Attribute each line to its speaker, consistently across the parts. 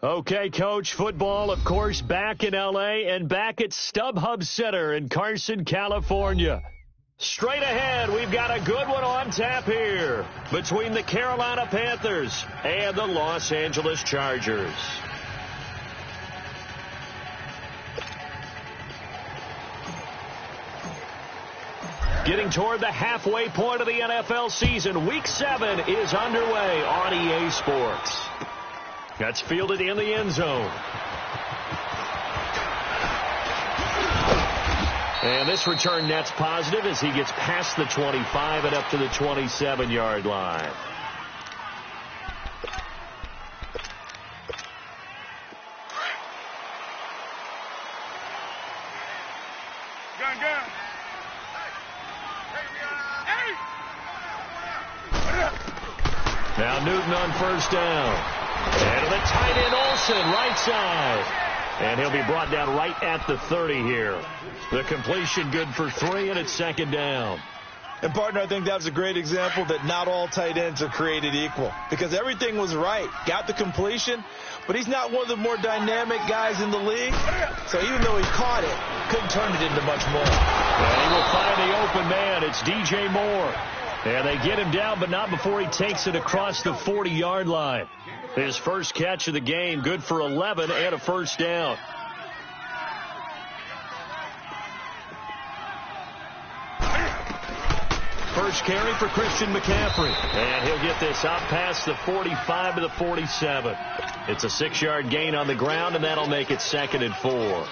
Speaker 1: Okay, Coach, football, of course, back in L.A. and back at StubHub Center in Carson, California. Straight ahead, we've got a good one on tap here between the Carolina Panthers and the Los Angeles Chargers. Getting toward the halfway point of the NFL season, Week 7 is underway on EA Sports. That's fielded in the end zone. And this return net's positive as he gets past the 25 and up to the 27-yard line. Now Newton on first down. And to the tight end, Olsen, right side. And he'll be brought down right at the 30 here. The completion good for 3, and it's second down.
Speaker 2: And, partner, I think that was a great example that not all tight ends are created equal. Because everything was right. Got the completion, but he's not one of the more dynamic guys in the league. So even though he caught it, couldn't turn it into much more.
Speaker 1: And he will find the open man. It's DJ Moore. And they get him down, but not before he takes it across the 40-yard line. His first catch of the game, good for 11 and a first down. First carry for Christian McCaffrey. And he'll get this out past the 45 to the 47. It's a 6-yard gain on the ground, and that'll make it 2nd and 4.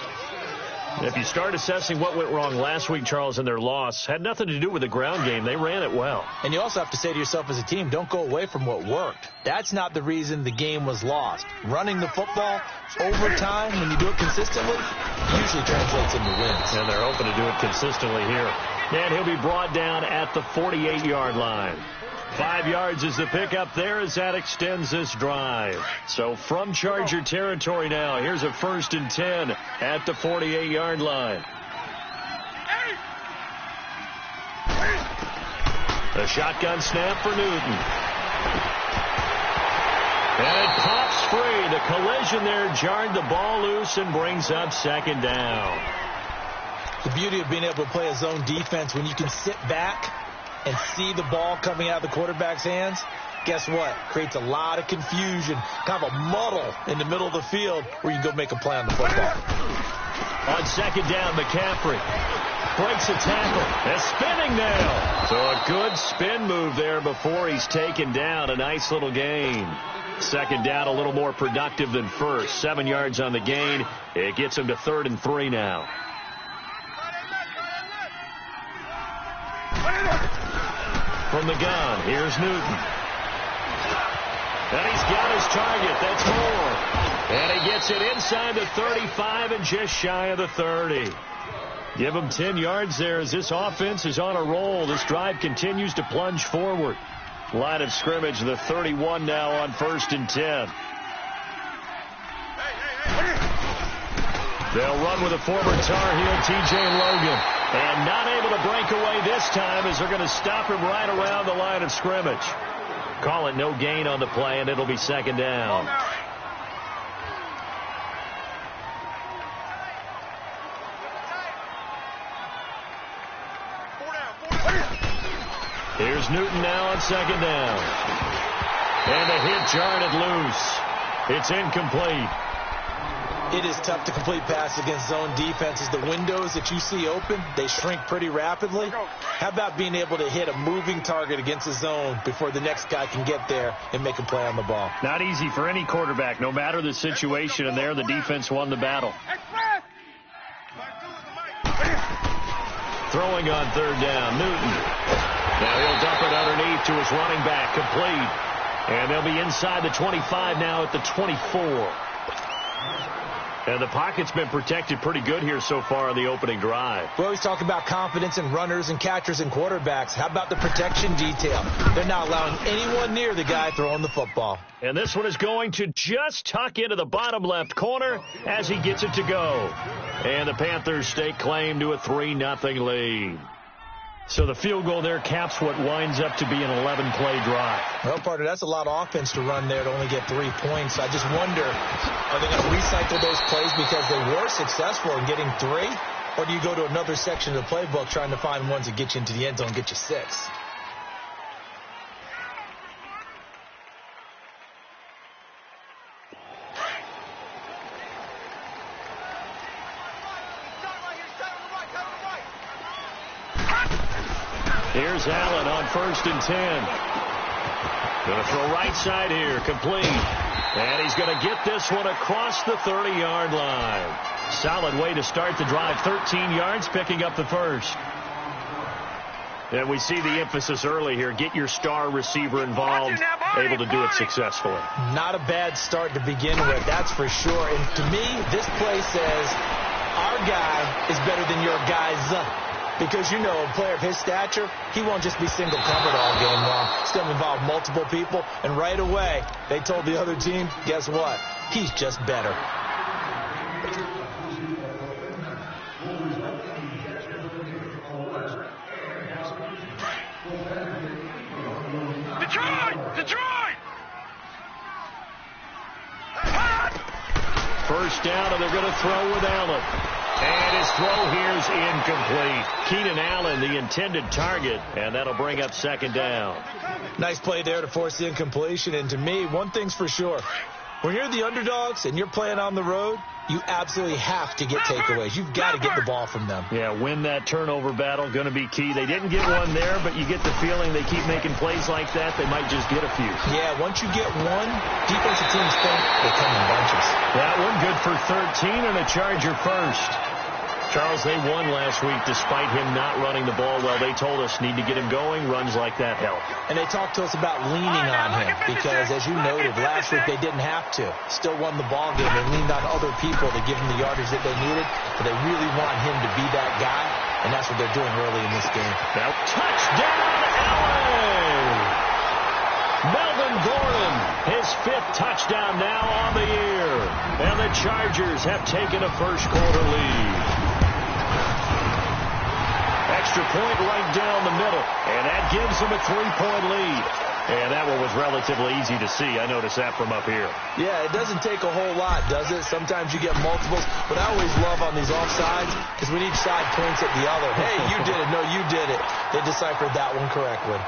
Speaker 1: If you start assessing what went wrong last week, Charles, in their loss, had nothing to do with the ground game. They ran it well.
Speaker 2: And you also have to say to yourself as a team, don't go away from what worked. That's not the reason the game was lost. Running the football over time, when you do it consistently, usually translates into wins.
Speaker 1: And they're open to do it consistently here. And he'll be brought down at the 48-yard line. 5 yards is the pickup there as that extends this drive. So from Charger territory now, here's a 1st and 10 at the 48-yard line. A shotgun snap for Newton. And it pops free. The collision there jarred the ball loose and brings up 2nd down.
Speaker 2: The beauty of being able to play a zone defense when you can sit back and see the ball coming out of the quarterback's hands, guess what? Creates a lot of confusion, kind of a muddle in the middle of the field where you can go make a play on the football.
Speaker 1: On 2nd down, McCaffrey breaks a tackle. A spinning now. So a good spin move there before he's taken down. A nice little gain. 2nd down, a little more productive than first. 7 yards on the gain. It gets him to 3rd and 3 now. From the gun, here's Newton. And he's got his target. That's Moore. And he gets it inside the 35 and just shy of the 30. Give him 10 yards there as this offense is on a roll. This drive continues to plunge forward. Line of scrimmage, the 31 now on 1st and 10. They'll run with a former Tar Heel, T.J. Logan. And not able to break away this time as they're going to stop him right around the line of scrimmage. Call it no gain on the play, and it'll be 2nd down. Here's Newton now on 2nd down. And the hit jarred it loose. It's incomplete.
Speaker 2: It is tough to complete passes against zone defenses. The windows that you see open, they shrink pretty rapidly. How about being able to hit a moving target against the zone before the next guy can get there and make a play on the ball?
Speaker 1: Not easy for any quarterback, no matter the situation, and there the defense won the battle. Throwing on 3rd down, Newton. Now he'll dump it underneath to his running back, complete. And they'll be inside the 25 now at the 24. And the pocket's been protected pretty good here so far on the opening drive.
Speaker 2: We always talk about confidence in runners and catchers and quarterbacks. How about the protection detail? They're not allowing anyone near the guy throwing the football.
Speaker 1: And this one is going to just tuck into the bottom left corner as he gets it to go. And the Panthers stake claim to a 3-0 lead. So the field goal there caps what winds up to be an 11-play drive.
Speaker 2: Well, partner, that's a lot of offense to run there to only get 3 points. I just wonder, are they going to recycle those plays because they were successful in getting 3? Or do you go to another section of the playbook trying to find ones that get you into the end zone and get you 6?
Speaker 1: Here's Allen on 1st and 10. Going to throw right side here, complete. And he's going to get this one across the 30-yard line. Solid way to start the drive. 13 yards, picking up the first. And we see the emphasis early here. Get your star receiver involved, able to do it successfully.
Speaker 2: Not a bad start to begin with, that's for sure. And to me, this play says our guy is better than your guy's. Because, you know, a player of his stature, he won't just be single covered all game long. He's going to involve multiple people. And right away, they told the other team, guess what? He's just better.
Speaker 3: Detroit!
Speaker 1: First down, and they're going to throw with Allen. And his throw here's incomplete. Keenan Allen, the intended target, and that'll bring up 2nd down.
Speaker 2: Nice play there to force the incompletion. And to me, one thing's for sure. When you're the underdogs and you're playing on the road, you absolutely have to get takeaways. You've got to get the ball from them.
Speaker 1: Yeah, win that turnover battle, going to be key. They didn't get one there, but you get the feeling they keep making plays like that, they might just get a few.
Speaker 2: Yeah, once you get one, defensive teams think they come in bunches.
Speaker 1: That one good for 13 and a Charger first. Charles, they won last week despite him not running the ball well. They told us need to get him going. Runs like that help.
Speaker 2: And they talked to us about leaning on him because, as you noted, last week they didn't have to. Still won the ball game. They leaned on other people to give them the yardage that they needed, but they really want him to be that guy, and that's what they're doing early in this game.
Speaker 1: Now, touchdown, Allen! Melvin Gordon, his 5th touchdown now on the year. And the Chargers have taken a first-quarter lead. Extra point right down the middle, and that gives them a 3-point lead. And that one was relatively easy to see. I noticed that from up here.
Speaker 2: Yeah, it doesn't take a whole lot, does it? Sometimes you get multiples. But I always love on these offsides because when each side points at the other, hey, you did it. No, you did it. They deciphered that one correctly.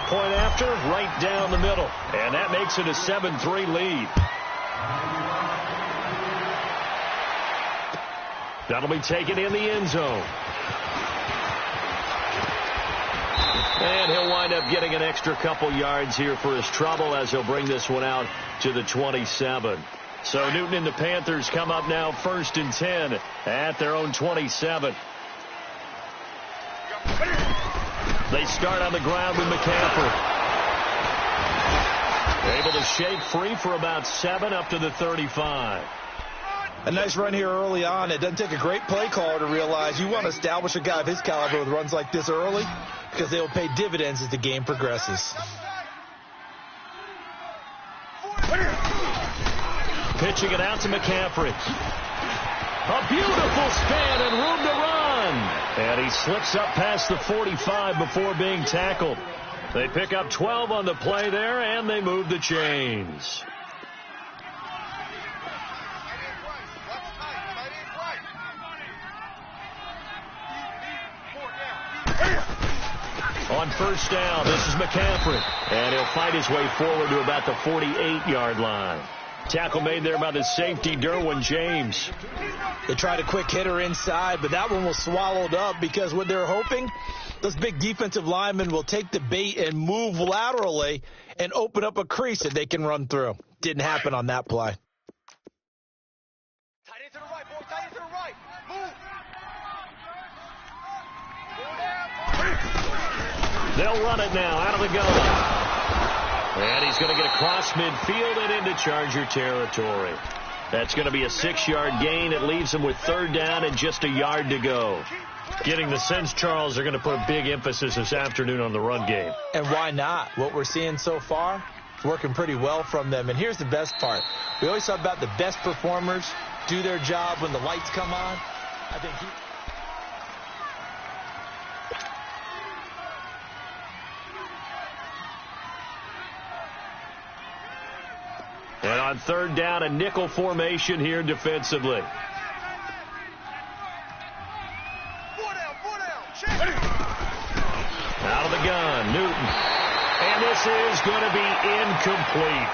Speaker 1: Point after, right down the middle. And that makes it a 7-3 lead. That'll be taken in the end zone. And he'll wind up getting an extra couple yards here for his trouble as he'll bring this one out to the 27. So Newton and the Panthers come up now 1st and 10 at their own 27. They start on the ground with McCaffrey. Able to shake free for about 7 up to the 35.
Speaker 2: A nice run here early on. It doesn't take a great play caller to realize you want to establish a guy of his caliber with runs like this early because they will pay dividends as the game progresses.
Speaker 1: Pitching it out to McCaffrey. A beautiful span and room to run. And he slips up past the 45 before being tackled. They pick up 12 on the play there, and they move the chains. On first down, this is McCaffrey. And he'll fight his way forward to about the 48-yard line. Tackle made there by the safety, Derwin James.
Speaker 2: They tried a quick hitter inside, but that one was swallowed up because what they're hoping, those big defensive linemen will take the bait and move laterally and open up a crease that they can run through. Didn't happen on that play.
Speaker 3: Tight end to the right, boy. Tight end to the right. Move.
Speaker 1: They'll run it now out of the gun. And he's going to get across midfield and into Charger territory. That's going to be a 6-yard gain. It leaves them with 3rd down and just a yard to go. Getting the sense, Charles, they're going to put a big emphasis this afternoon on the run game.
Speaker 2: And why not? What we're seeing so far is working pretty well from them. And here's the best part. We always talk about the best performers do their job when the lights come on. I think
Speaker 1: On third down, a nickel formation here defensively. Out of the gun, Newton. And this is going to be incomplete.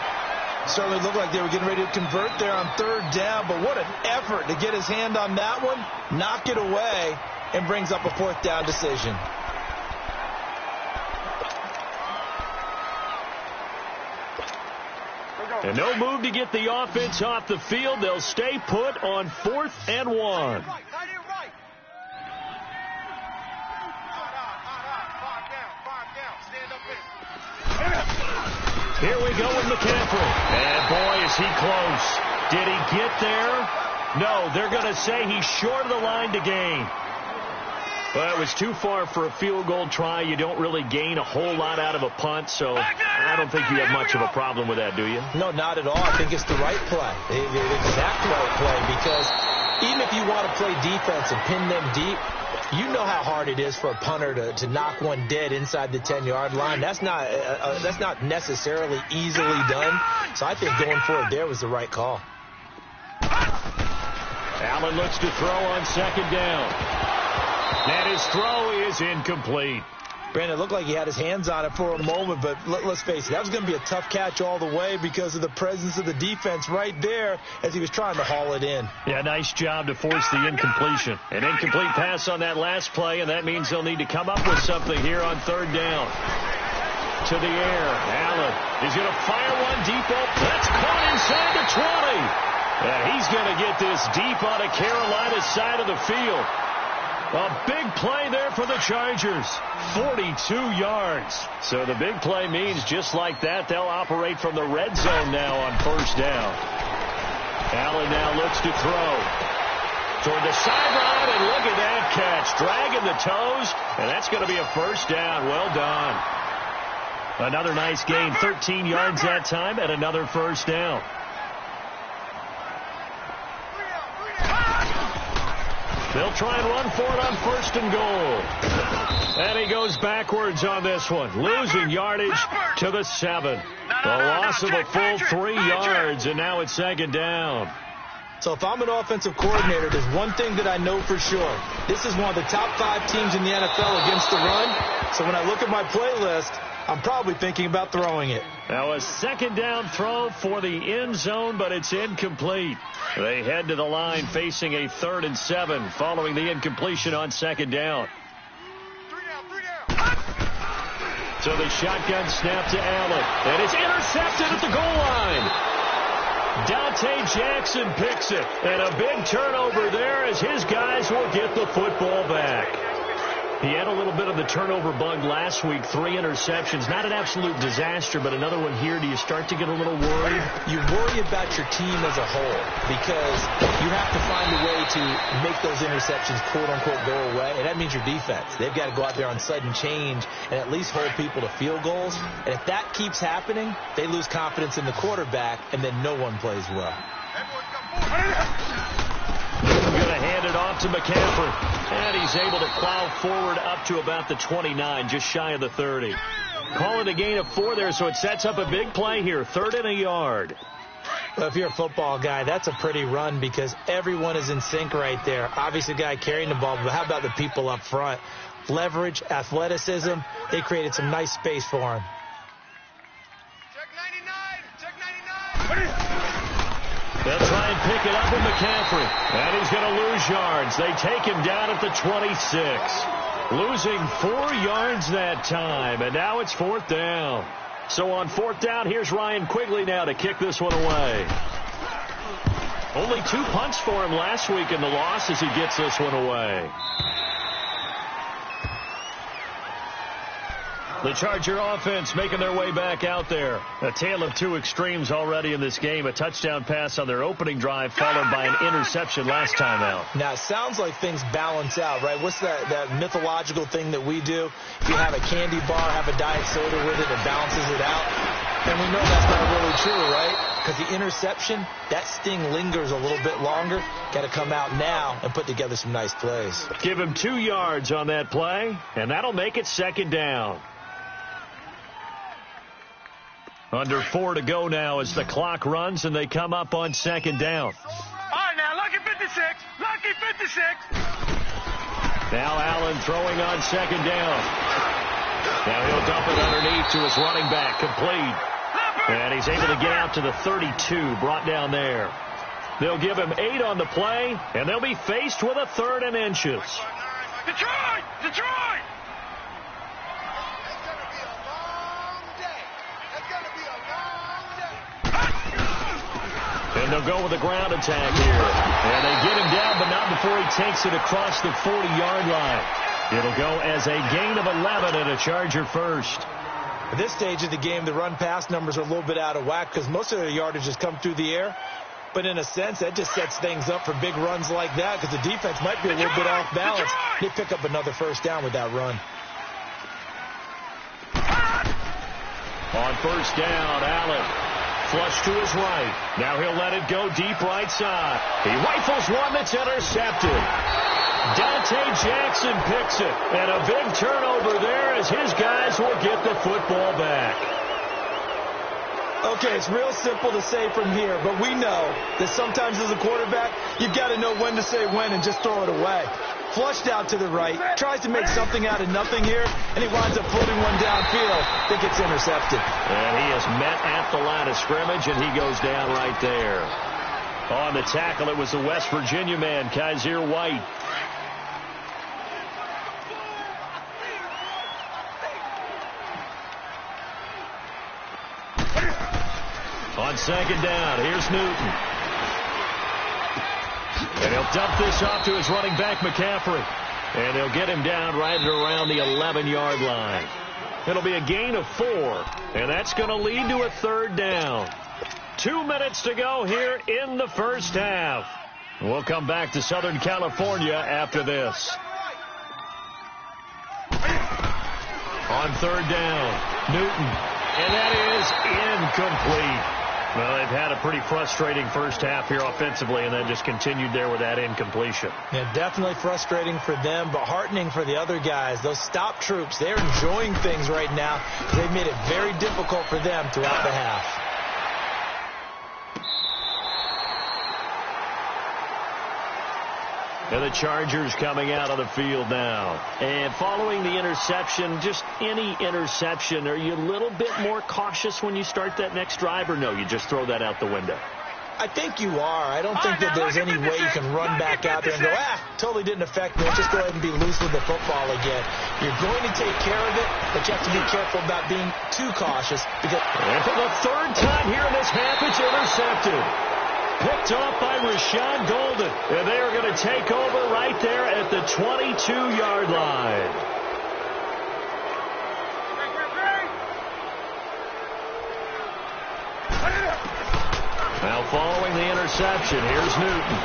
Speaker 2: Certainly looked like they were getting ready to convert there on third down, but what an effort to get his hand on that one, knock it away, and brings up a fourth down decision.
Speaker 1: And no move to get the offense off the field. They'll stay put on 4th and 1. Here we go with McCaffrey. And boy, is he close. Did he get there? No, they're going to say he's short of the line to gain. But it was too far for a field goal try. You don't really gain a whole lot out of a punt, so I don't think you have much of a problem with that, do you?
Speaker 2: No, not at all. I think it's the right play, the exact right play, because even if you want to play defense and pin them deep, you know how hard it is for a punter to knock one dead inside the 10-yard line. That's not necessarily easily done. So I think going for it there was the right call.
Speaker 1: Allen looks to throw on second down. And his throw is incomplete.
Speaker 2: Brandon, it looked like he had his hands on it for a moment, but let's face it, that was going to be a tough catch all the way because of the presence of the defense right there as he was trying to haul it in.
Speaker 1: Yeah, nice job to force the incompletion. An incomplete pass on that last play, and that means they'll need to come up with something here on third down. To the air, Allen is going to fire one deep up. That's caught inside the 20. And he's going to get this deep on a Carolina side of the field. A big play there for the Chargers. 42 yards. So the big play means just like that, they'll operate from the red zone now on first down. Allen now looks to throw. Toward the sideline, and look at that catch. Dragging the toes, and that's going to be a first down. Well done. Another nice gain, 13 yards that time, and another first down. They'll try and run for it on first and goal. And he goes backwards on this one, losing yardage to the 7. The loss of a full 3 yards, and now it's second down.
Speaker 2: So if I'm an offensive coordinator, there's one thing that I know for sure. This is one of the top 5 teams in the NFL against the run. So when I look at my playlist, I'm probably thinking about throwing it.
Speaker 1: Now a second down throw for the end zone, but it's incomplete. They head to the line facing a 3rd and 7 following the incompletion on second down. So the shotgun snap to Allen. And it's intercepted at the goal line. Dante Jackson picks it. And a big turnover there as his guys will get the football back. He had a little bit of the turnover bug last week, 3 interceptions. Not an absolute disaster, but another one here. Do you start to get a little worried?
Speaker 2: You worry about your team as a whole because you have to find a way to make those interceptions, quote-unquote, go away. And that means your defense. They've got to go out there on sudden change and at least hold people to field goals. And if that keeps happening, they lose confidence in the quarterback, and then no one plays well.
Speaker 1: Going to hand it off to McCaffrey. And he's able to plow forward up to about the 29, just shy of the 30. Call it a gain of 4 there, so it sets up a big play here, 3rd and a yard.
Speaker 2: Well, if you're a football guy, that's a pretty run because everyone is in sync right there. Obviously, the guy carrying the ball, but how about the people up front? Leverage, athleticism, they created some nice space for him.
Speaker 3: Check 99! Check 99!
Speaker 1: They'll try and pick it up with McCaffrey. And he's going to lose yards. They take him down at the 26. Losing 4 yards that time. And now it's 4th down. So on 4th down, here's Ryan Quigley now to kick this one away. Only 2 punts for him last week in the loss as he gets this one away. The Charger offense making their way back out there. A tale of 2 extremes already in this game. A touchdown pass on their opening drive followed by an interception last time out.
Speaker 2: Now, it sounds like things balance out, right? What's that mythological thing that we do? If you have a candy bar, have a diet soda with it, it balances it out. And we know that's not really true, right? Because the interception, that sting lingers a little bit longer. Got to come out now and put together some nice plays.
Speaker 1: Give him 2 yards on that play, and that'll make it second down. Under 4 to go now as the clock runs and they come up on second down.
Speaker 3: All right, now, lucky 56. Lucky 56.
Speaker 1: Now Allen throwing on second down. Now he'll dump it underneath to his running back, complete. And he's able to get out to the 32, brought down there. They'll give him 8 on the play, and they'll be faced with a 3rd and inches.
Speaker 3: Detroit! Detroit!
Speaker 1: And they'll go with a ground attack here. And they get him down, but not before he takes it across the 40-yard line. It'll go as a gain of 11 and a Charger first.
Speaker 2: At this stage of the game, the run-pass numbers are a little bit out of whack because most of their yardage has come through the air. But in a sense, that just sets things up for big runs like that because the defense might be a little bit off balance. They pick up another first down with that run.
Speaker 1: On first down, Allen. Flush to his right. Now he'll let it go deep right side. He rifles one that's intercepted. Dante Jackson picks it. And a big turnover there as his guys will get the football back.
Speaker 2: Okay, it's real simple to say from here, but we know that sometimes as a quarterback, you've got to know when to say when and just throw it away. Flushed out to the right, tries to make something out of nothing here, and he winds up floating one downfield that gets intercepted.
Speaker 1: And he is met at the line of scrimmage, and he goes down right there. On the tackle, it was the West Virginia man, Kaiser White. On second down, here's Newton. And he'll dump this off to his running back, McCaffrey. And they'll get him down right at around the 11-yard line. It'll be a gain of 4, and that's going to lead to a 3rd down. 2 minutes to go here in the first half. We'll come back to Southern California after this. On 3rd down, Newton. And that is incomplete. Well, they've had a pretty frustrating first half here offensively and then just continued there with that incompletion.
Speaker 2: Yeah, definitely frustrating for them, but heartening for the other guys. Those stop troops, they're enjoying things right now because they've made it very difficult for them throughout the half.
Speaker 1: And the Chargers coming out on the field now. And following the interception, just any interception, are you a little bit more cautious when you start that next drive, or no, you just throw that out the window?
Speaker 2: I think you are. I don't think that there's any way you can run back out there and go, totally didn't affect me. Just go ahead and be loose with the football again. You're going to take care of it, but you have to be careful about being too cautious.
Speaker 1: And for the 3rd time here in this half, it's intercepted. Picked off by Rashawn Golden. And they are going to take over right there at the 22-yard line. Now following the interception, here's Newton.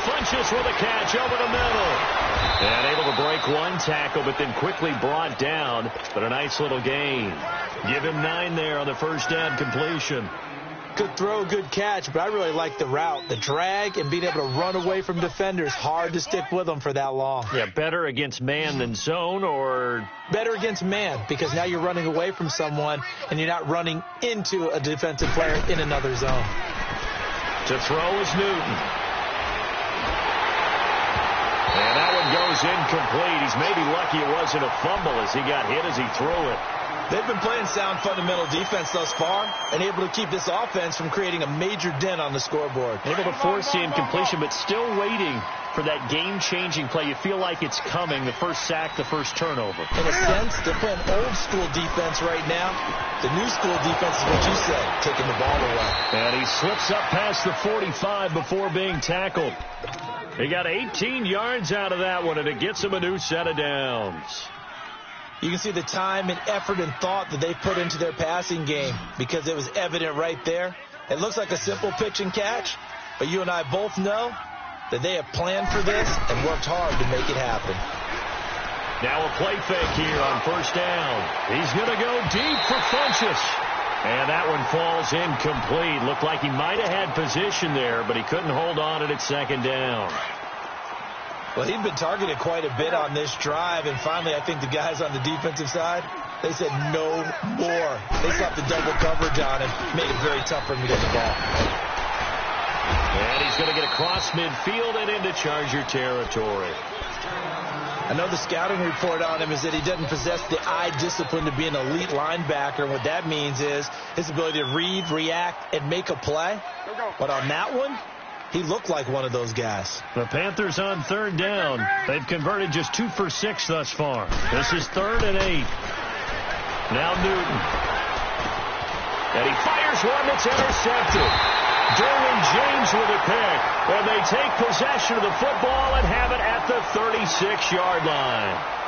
Speaker 1: Funches with a catch over the middle. And able to break one tackle, but then quickly brought down. But a nice little gain. Give him 9 there on the first down completion.
Speaker 2: Good throw, good catch, but I really like the route. The drag and being able to run away from defenders, hard to stick with them for that long.
Speaker 1: Yeah, better against man than zone, or?
Speaker 2: Better against man, because now you're running away from someone and you're not running into a defensive player in another zone.
Speaker 1: To throw is Newton. And that one goes incomplete. He's maybe lucky it wasn't a fumble as he got hit as he threw it.
Speaker 2: They've been playing sound fundamental defense thus far and able to keep this offense from creating a major dent on the scoreboard.
Speaker 1: Able to force the incompletion, but still waiting for that game-changing play. You feel like it's coming, the first sack, the first turnover.
Speaker 2: In a sense, they're playing old-school defense right now. The new-school defense is what you said, taking the ball away.
Speaker 1: And he slips up past the 45 before being tackled. He got 18 yards out of that one, and it gets him a new set of downs.
Speaker 2: You can see the time and effort and thought that they put into their passing game because it was evident right there. It looks like a simple pitch and catch, but you and I both know that they have planned for this and worked hard to make it happen.
Speaker 1: Now a play fake here on first down. He's going to go deep for Funches. And that one falls incomplete. Looked like he might have had position there, but he couldn't hold on at second down.
Speaker 2: Well, he'd been targeted quite a bit on this drive, and finally I think the guys on the defensive side They said no more. They slapped the double coverage on him, made it very tough for him to get the ball.
Speaker 1: And he's going to get across midfield and into Charger territory.
Speaker 2: I know the scouting report on him is that he doesn't possess the eye discipline to be an elite linebacker. And what that means is his ability to read, react, and make a play. But on that one, he looked like one of those guys.
Speaker 1: The Panthers on third down. They've converted just 2 for 6 thus far. This is 3rd and 8. Now Newton. And he fires one that's intercepted. Derwin James with a pick. And they take possession of the football and have it at the 36-yard line.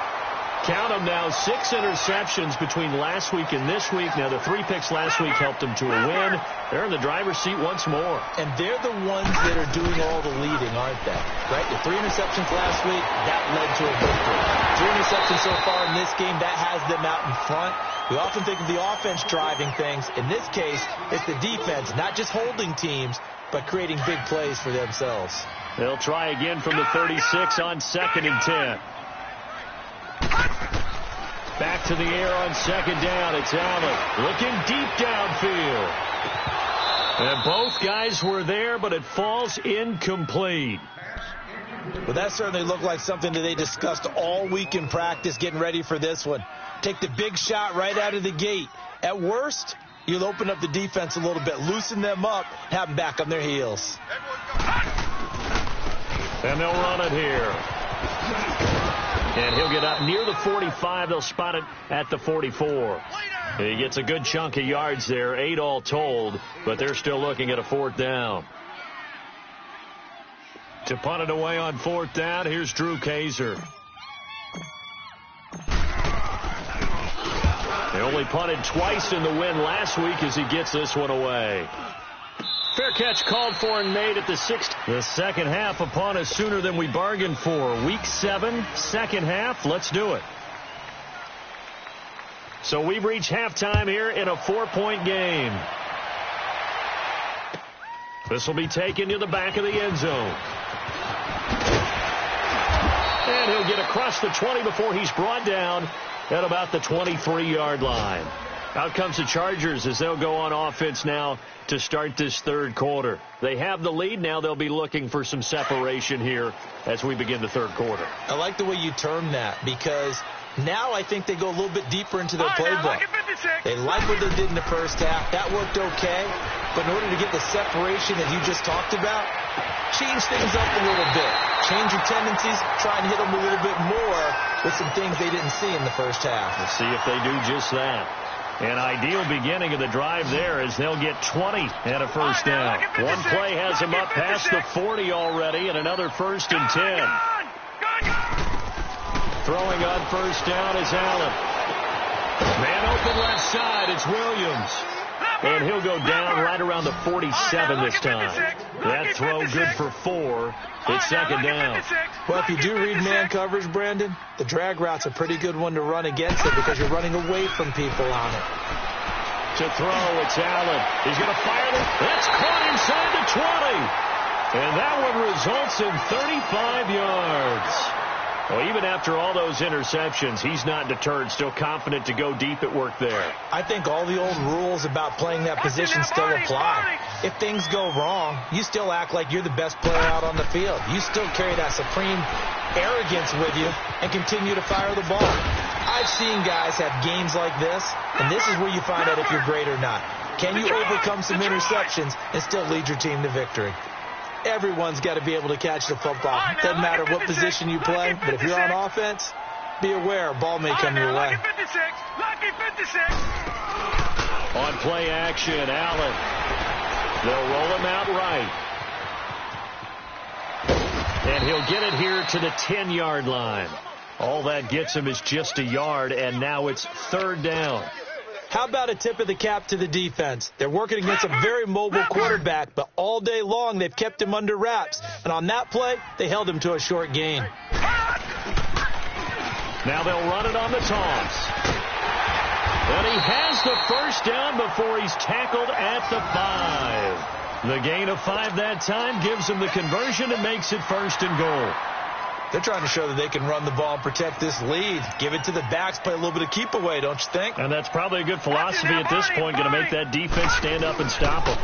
Speaker 1: Count them now, 6 interceptions between last week and this week. Now, the 3 picks last week helped them to a win. They're in the driver's seat once more.
Speaker 2: And they're the ones that are doing all the leading, aren't they? Right? The 3 interceptions last week, that led to a victory. 3 interceptions so far in this game, that has them out in front. We often think of the offense driving things. In this case, it's the defense, not just holding teams, but creating big plays for themselves.
Speaker 1: They'll try again from the 36 on 2nd and 10. Back to the air on 2nd down. It's Allen looking deep downfield. And both guys were there, but it falls incomplete.
Speaker 2: Well, that certainly looked like something that they discussed all week in practice getting ready for this one. Take the big shot right out of the gate. At worst, you'll open up the defense a little bit, loosen them up, have them back on their heels.
Speaker 1: And they'll run it here. And he'll get up near the 45. They'll spot it at the 44. He gets a good chunk of yards there, 8 all told, but they're still looking at a 4th down. To punt it away on 4th down, here's Drew Kaiser. They only punted twice in the win last week as he gets this one away. Fair catch called for and made at the 6th. The second half upon us sooner than we bargained for. Week 7, second half. Let's do it. So we've reached halftime here in a 4-point game. This will be taken to the back of the end zone. And he'll get across the 20 before he's brought down at about the 23-yard line. Out comes the Chargers as they'll go on offense now to start this 3rd quarter. They have the lead. Now they'll be looking for some separation here as we begin the 3rd quarter.
Speaker 2: I like the way you term that because now I think they go a little bit deeper into their playbook. They like what they did in the first half. That worked okay. But in order to get the separation that you just talked about, change things up a little bit. Change your tendencies. Try and hit them a little bit more with some things they didn't see in the first half.
Speaker 1: Let's see if they do just that. An ideal beginning of the drive there as they'll get 20 and a 1st down. One play has them up past the 40 already and another 1st and 10. Throwing on 1st down is Allen. Man open left side. It's Williams. And he'll go down right around the 47 this time. That throw good for 4. It's 2nd down.
Speaker 2: Well, if you do read man coverage, Brandon, the drag route's a pretty good one to run against it because you're running away from people on it.
Speaker 1: To throw, it's Allen. He's going to fire it. That's caught inside the 20. And that one results in 35 yards. Well, even after all those interceptions, he's not deterred, still confident to go deep at work there.
Speaker 2: I think all the old rules about playing that position still apply. If things go wrong, you still act like you're the best player out on the field. You still carry that supreme arrogance with you and continue to fire the ball. I've seen guys have games like this, and this is where you find out if you're great or not. Can you overcome some interceptions and still lead your team to victory? Everyone's got to be able to catch the football. Doesn't matter what position you play, but if you're on offense, be aware a ball may come your way.
Speaker 1: On play action, Allen. They'll roll him out right. And he'll get it here to the 10-yard line. All that gets him is just a yard, and now it's 3rd down.
Speaker 2: How about a tip of the cap to the defense? They're working against a very mobile quarterback, but all day long they've kept him under wraps. And on that play, they held him to a short gain.
Speaker 1: Now they'll run it on the toss. And he has the 1st down before he's tackled at the 5. The gain of 5 that time gives him the conversion and makes it 1st and goal.
Speaker 2: They're trying to show that they can run the ball and protect this lead. Give it to the backs, play a little bit of keep away, don't you think?
Speaker 1: And that's probably a good philosophy at this point, going to make that defense stand up and stop them.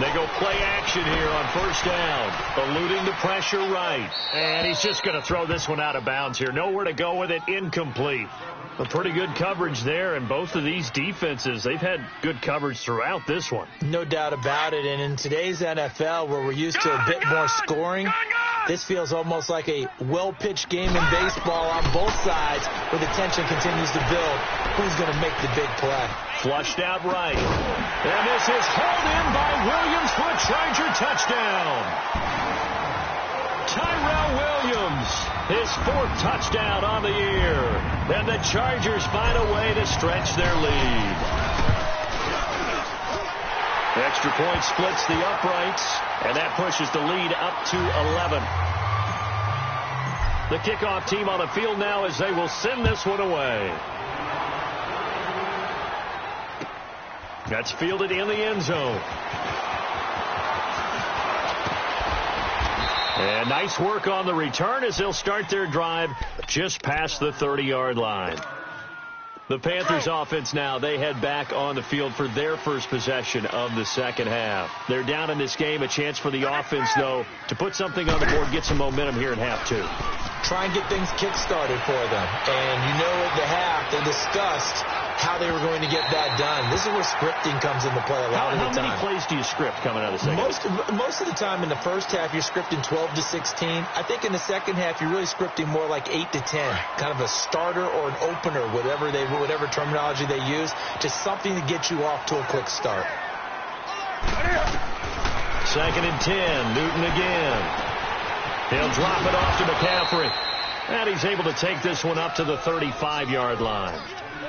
Speaker 1: They go play action here on first down, eluding the pressure right. And he's just going to throw this one out of bounds here. Nowhere to go with it, incomplete. A pretty good coverage there, and both of these defenses, they've had good coverage throughout this one.
Speaker 2: No doubt about it, and in today's NFL, where we're used to a bit more scoring, this feels almost like a well-pitched game in baseball on both sides, where the tension continues to build. Who's going to make the big play?
Speaker 1: Flushed out right. And this is hauled in by Williams for a Charger touchdown. Tyrell Williams, his 4th touchdown on the year. And the Chargers find a way to stretch their lead. The extra point splits the uprights, and that pushes the lead up to 11. The kickoff team on the field now as they will send this one away. That's fielded in the end zone. And nice work on the return as they'll start their drive just past the 30-yard line. The Panthers offense now, they head back on the field for their first possession of the second half. They're down in this game. A chance for the offense, though, to put something on the board, get some momentum here in half 2.
Speaker 2: Try and get things kick-started for them. And you know at the half, they discussed how they were going to get that done. This is where scripting comes into play a lot of the time.
Speaker 1: How many plays do you script coming out of the second half?
Speaker 2: Most of the time in the first half, you're scripting 12 to 16. I think in the second half, you're really scripting more like 8 to 10. Kind of a starter or an opener, whatever terminology they use, just something to get you off to a quick start.
Speaker 1: 2nd and 10. Newton again. He'll drop it off to McCaffrey. And he's able to take this one up to the 35-yard line.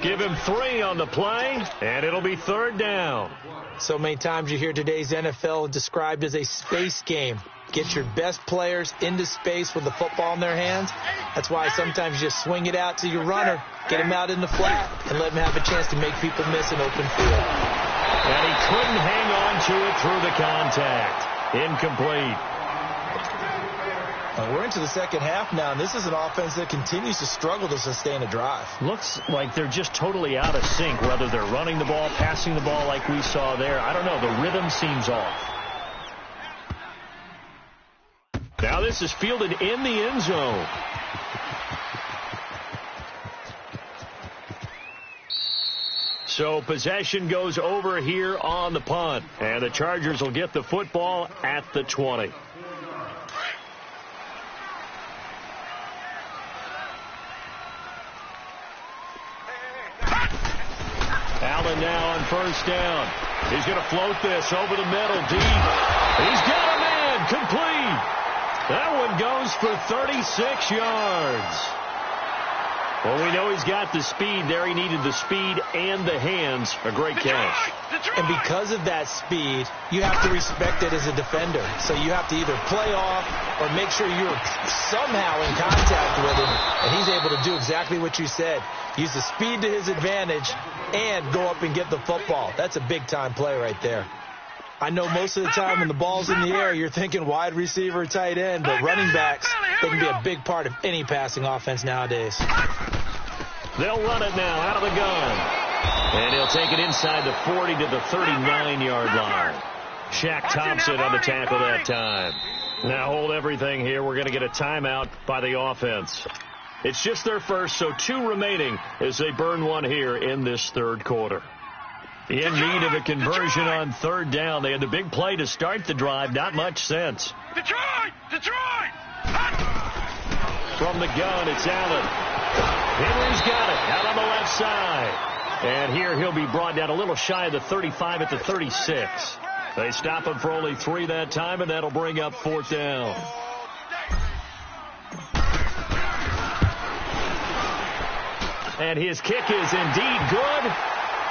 Speaker 1: Give him 3 on the play, and it'll be 3rd down.
Speaker 2: So many times you hear today's NFL described as a space game. Get your best players into space with the football in their hands. That's why sometimes you just swing it out to your runner, get him out in the flat, and let him have a chance to make people miss an open field.
Speaker 1: And he couldn't hang on to it through the contact. Incomplete.
Speaker 2: We're into the second half now, and this is an offense that continues to struggle to sustain a drive.
Speaker 1: Looks like they're just totally out of sync, whether they're running the ball, passing the ball like we saw there. I don't know. The rhythm seems off. Now this is fielded in the end zone. So possession goes over here on the punt, and the Chargers will get the football at the 20. Allen now on first down. He's going to float this over the middle, deep. He's got a man, complete. That one goes for 36 yards. Well, we know he's got the speed there. He needed the speed and the hands. A great catch.
Speaker 2: And because of that speed, you have to respect it as a defender. So you have to either play off or make sure you're somehow in contact with him. And he's able to do exactly what you said. Use the speed to his advantage and go up and get the football. That's a big-time play right there. I know most of the time when the ball's in the air, you're thinking wide receiver, tight end, but running backs, they can be a big part of any passing offense nowadays.
Speaker 1: They'll run it now out of the gun. And he'll take it inside the 40 to the 39-yard line. Shaq Thompson on the tackle that time. Now hold everything here. We're going to get a timeout by the offense. It's just their first, so 2 remaining as they burn one here in this third quarter. In need of a conversion on 3rd down. They had the big play to start the drive. Not much sense.
Speaker 3: Detroit! Detroit!
Speaker 1: From the gun, it's Allen. Henry's got it out on the left side. And here he'll be brought down a little shy of the 35 at the 36. They stop him for only 3 that time, and that'll bring up 4th down. And his kick is indeed good.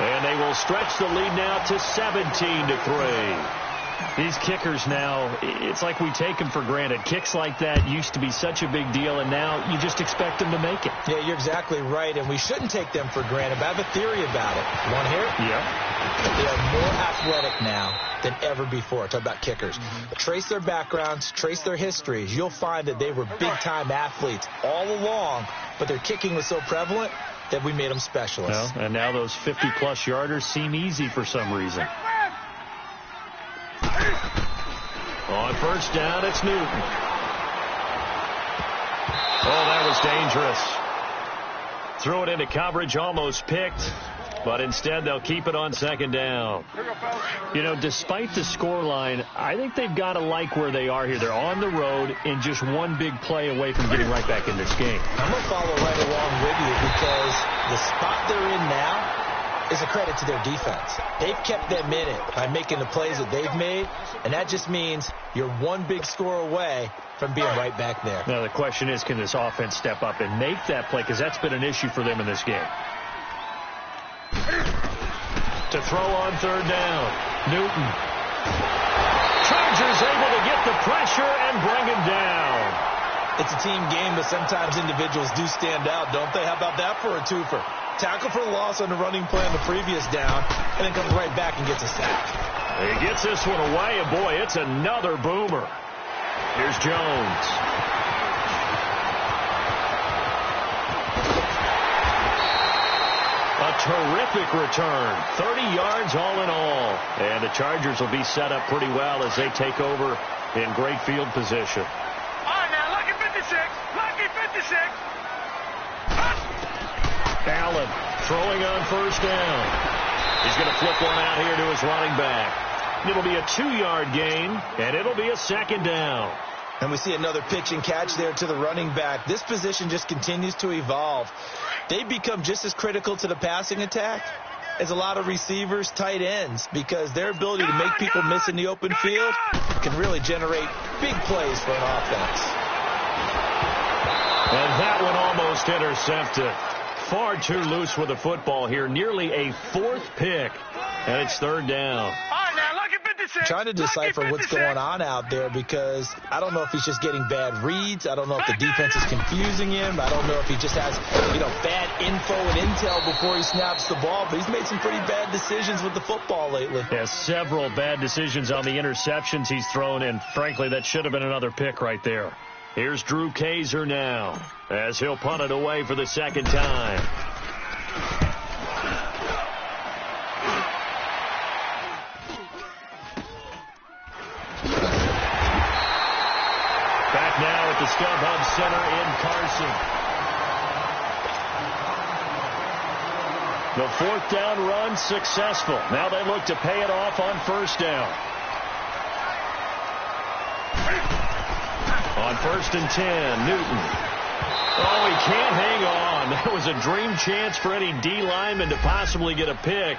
Speaker 1: And they will stretch the lead now to 17-3. These kickers now, it's like we take them for granted. Kicks like that used to be such a big deal, and now you just expect them to make it.
Speaker 2: Yeah, you're exactly right, and we shouldn't take them for granted, but I have a theory about it. You want to hear it?
Speaker 1: Yeah.
Speaker 2: They are more athletic now than ever before. Talk about kickers. Trace their backgrounds, trace their histories. You'll find that they were big-time athletes all along, but their kicking was so prevalent that we made them specialists.
Speaker 1: Well, and now those 50-plus yarders seem easy for some reason. On first down, it's Newton. Oh, that was dangerous. Threw it into coverage, almost picked, but instead they'll keep it on second down. You know, despite the scoreline, I think they've got to like where they are here. They're on the road and just one big play away from getting right back in this game.
Speaker 2: I'm going to follow right along with you because the spot they're in now is a credit to their defense. They've kept them in it by making the plays that they've made, and that just means you're one big score away from being right back there.
Speaker 1: Now, the question is, can this offense step up and make that play? Because that's been an issue for them in this game. To throw on third down, Newton. Chargers able to get the pressure and bring him down.
Speaker 2: It's a team game, but sometimes individuals do stand out, don't they? How about that for a twofer? Tackle for loss on the running play on the previous down, and then comes right back and gets a sack.
Speaker 1: He gets this one away, and boy, it's another boomer. Here's Jones. A terrific return. 30 yards all in all. And the Chargers will be set up pretty well as they take over in great field position.
Speaker 3: All right, now, lucky 56. Lucky 56.
Speaker 1: Allen throwing on first down. He's going to flip one out here to his running back. It'll be a 2-yard gain, and it'll be a second down.
Speaker 2: And we see another pitch and catch there to the running back. This position just continues to evolve. They've become just as critical to the passing attack as a lot of receivers, tight ends, because their ability to make people miss in the open field can really generate big plays for an offense.
Speaker 1: And that one almost intercepted. Far too loose with the football here. Nearly a fourth pick. And it's third down.
Speaker 3: All right, now, lucky 56.
Speaker 2: Trying to decipher
Speaker 3: lucky
Speaker 2: what's going on out there because I don't know if he's just getting bad reads. I don't know if the defense is confusing him. I don't know if he just has, bad info and intel before he snaps the ball. But he's made some pretty bad decisions with the football lately.
Speaker 1: Has several bad decisions on the interceptions he's thrown, and frankly, that should have been another pick right there. Here's Drew Kaiser now as he'll punt it away for the second time. Back now at the StubHub Center in Carson. The fourth down run successful. Now they look to pay it off on first down. On first and 10, Newton. Oh, he can't hang on. That was a dream chance for any D lineman to possibly get a pick,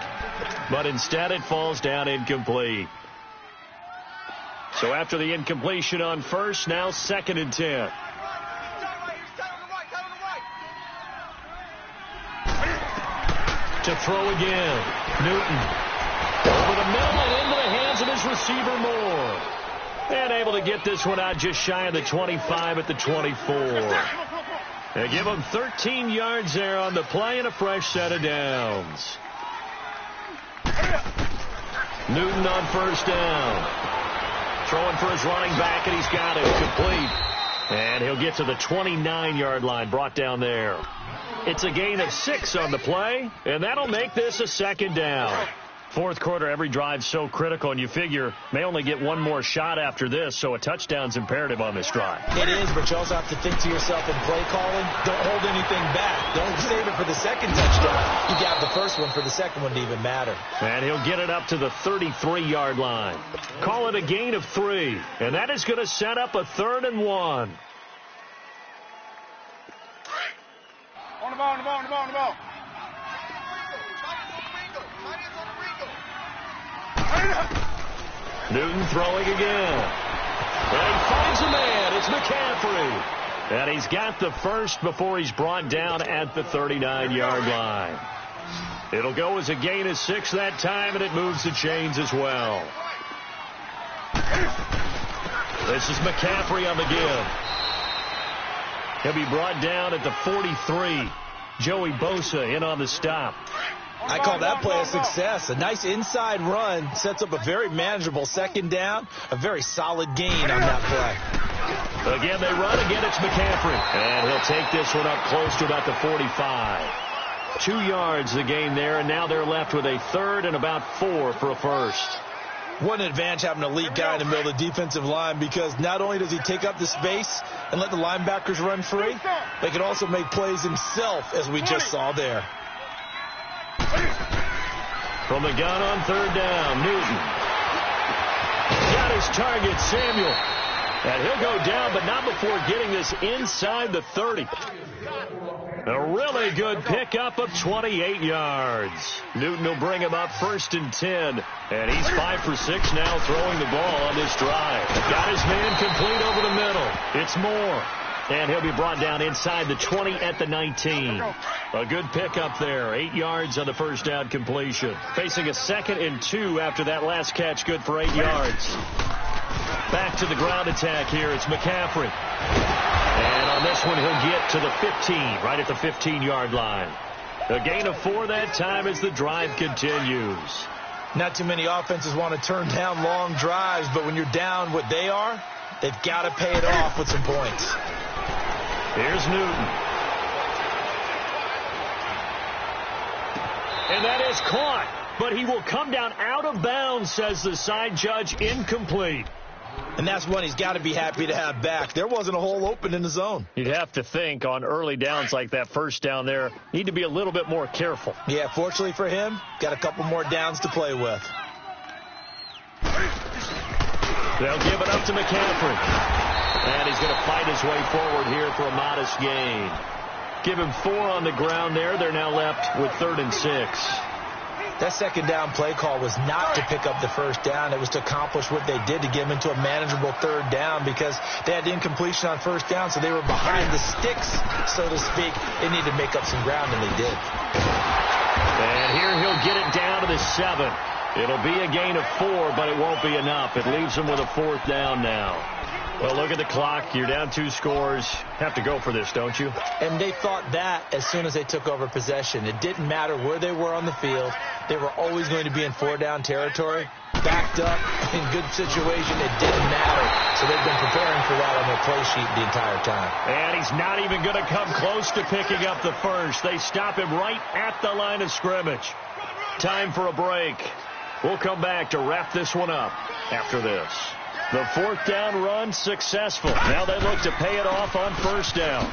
Speaker 1: but instead it falls down incomplete. So after the incompletion on first, now second and 10. To throw again, Newton. Over the middle and into the hands of his receiver Moore. And able to get this one out just shy of the 25 at the 24. They give him 13 yards there on the play and a fresh set of downs. Newton on first down. Throwing for his running back, and he's got it complete. And he'll get to the 29-yard line, brought down there. It's a gain of 6 on the play, and that'll make this a second down. Fourth quarter, every drive so critical, and you figure may only get one more shot after this, so a touchdown's imperative on this drive.
Speaker 2: It is, but you also have to think to yourself in play calling, don't hold anything back. Don't save it for the second touchdown. You got the first one for the second one to even matter.
Speaker 1: And he'll get it up to the 33-yard line. Call it a gain of 3, and that is going to set up a 3rd and 1.
Speaker 3: On the ball, on the ball, on the ball, on the ball.
Speaker 1: Newton throwing again. And he finds a man. It's McCaffrey. And he's got the first before he's brought down at the 39-yard line. It'll go as a gain of 6 that time, and it moves the chains as well. This is McCaffrey on the give. He'll be brought down at the 43. Joey Bosa in on the stop.
Speaker 2: I call that play a success. A nice inside run sets up a very manageable second down. A very solid gain on that play.
Speaker 1: Again, they run. Again, it's McCaffrey. And he'll take this one up close to about the 45. 2 yards the gain there, and now they're left with a third and about 4 for a first.
Speaker 2: What an advantage having an elite guy in the middle of the defensive line, because not only does he take up the space and let the linebackers run free, they can also make plays himself, as we just saw there.
Speaker 1: From the gun on third down, Newton. Got his target, Samuel. And he'll go down, but not before getting this inside the 30. A really good pickup of 28 yards. Newton will bring him up 1st and 10. And he's 5 for 6 now throwing the ball on this drive. Got his man complete over the middle. It's Moore. And he'll be brought down inside the 20 at the 19. A good pickup there. 8 yards on the first down completion. Facing a 2nd and 2 after that last catch. Good for 8 yards. Back to the ground attack here. It's McCaffrey. And on this one, he'll get to the 15, right at the 15-yard line. A gain of 4 that time as the drive continues.
Speaker 2: Not too many offenses want to turn down long drives, but when you're down what they are, they've got to pay it off with some points.
Speaker 1: Here's Newton. And that is caught, but he will come down out of bounds, says the side judge, incomplete.
Speaker 2: And that's one he's got to be happy to have back. There wasn't a hole open in the zone.
Speaker 1: You'd have to think on early downs like that first down there, need to be a little bit more careful.
Speaker 2: Yeah, fortunately for him, got a couple more downs to play with.
Speaker 1: They'll give it up to McCaffrey. And he's going to fight his way forward here for a modest gain. Give him 4 on the ground there. They're now left with 3rd and 6.
Speaker 2: That second down play call was not to pick up the first down. It was to accomplish what they did, to get them into a manageable 3rd down, because they had incompletion on first down, so they were behind the sticks, so to speak. They needed to make up some ground, and they did.
Speaker 1: And here he'll get it down to the 7. It'll be a gain of 4, but it won't be enough. It leaves them with a 4th down now. Well, look at the clock. You're down 2 scores. Have to go for this, don't you?
Speaker 2: And they thought that as soon as they took over possession. It didn't matter where they were on the field. They were always going to be in 4-down territory. Backed up, in good situation, it didn't matter. So they've been preparing for that on their play sheet the entire time.
Speaker 1: And he's not even going to come close to picking up the first. They stop him right at the line of scrimmage. Time for a break. We'll come back to wrap this one up after this. The 4th down run successful. Now they look to pay it off on first down.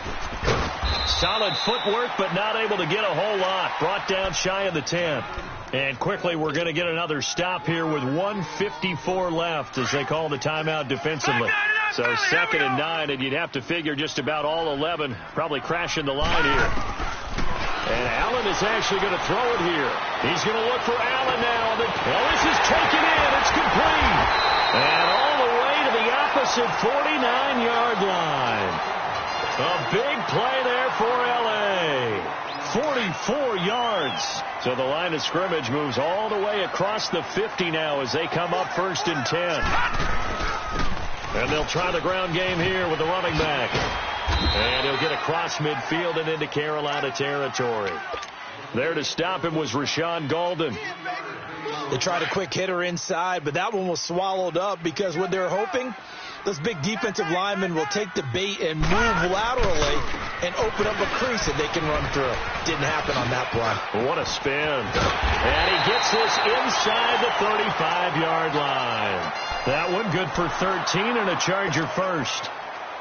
Speaker 1: Solid footwork, but not able to get a whole lot. Brought down shy of the 10. And quickly, we're going to get another stop here with 1:54 left as they call the timeout defensively. So 2nd and 9, and you'd have to figure just about all 11 probably crashing the line here. And Allen is actually going to throw it here. He's going to look for Allen now. This is taken in. It's complete. And all the way to the opposite 49-yard line. A big play there for L.A. 44 yards. So the line of scrimmage moves all the way across the 50 now as they come up 1st and 10. And they'll try the ground game here with the running back. And he'll get across midfield and into Carolina territory. There to stop him was Rashawn Golden.
Speaker 2: They tried a quick hitter inside, but that one was swallowed up because what they're hoping, those big defensive linemen will take the bait and move laterally and open up a crease that they can run through. Didn't happen on that play.
Speaker 1: What a spin. And he gets this inside the 35-yard line. That one good for 13 and a Charger first.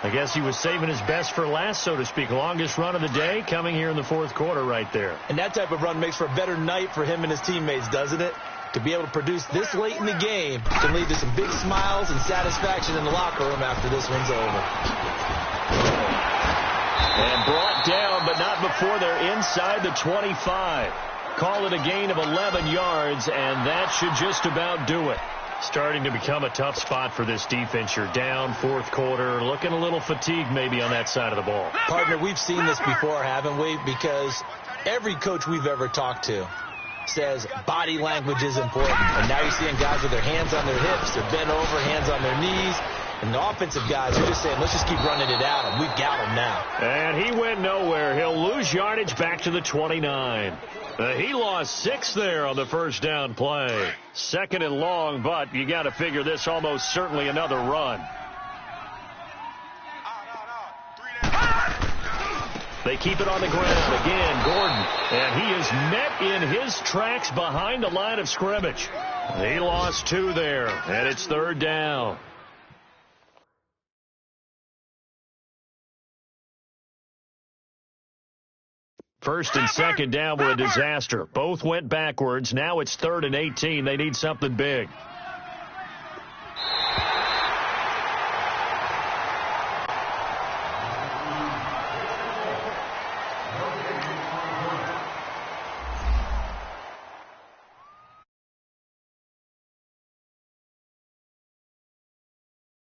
Speaker 1: I guess he was saving his best for last, so to speak. Longest run of the day coming here in the 4th quarter right there.
Speaker 2: And that type of run makes for a better night for him and his teammates, doesn't it? To be able to produce this late in the game can lead to some big smiles and satisfaction in the locker room after this one's over.
Speaker 1: And brought down, but not before they're inside the 25. Call it a gain of 11 yards, and that should just about do it. Starting to become a tough spot for this defense. You're down 4th quarter, looking a little fatigued maybe on that side of the ball.
Speaker 2: Partner, we've seen this before, haven't we? Because every coach we've ever talked to says body language is important. And now you're seeing guys with their hands on their hips, they're bent over, hands on their knees. And the offensive guys are just saying, let's just keep running it out, and we've got him now.
Speaker 1: And he went nowhere. He'll lose yardage back to the 29. He lost 6 there on the first down play. 2nd and long, but you got to figure this almost certainly another run. They keep it on the ground again, Gordon. And he is met in his tracks behind the line of scrimmage. He lost 2 there, and it's 3rd down. First and second down were a disaster. Both went backwards. Now it's 3rd and 18. They need something big.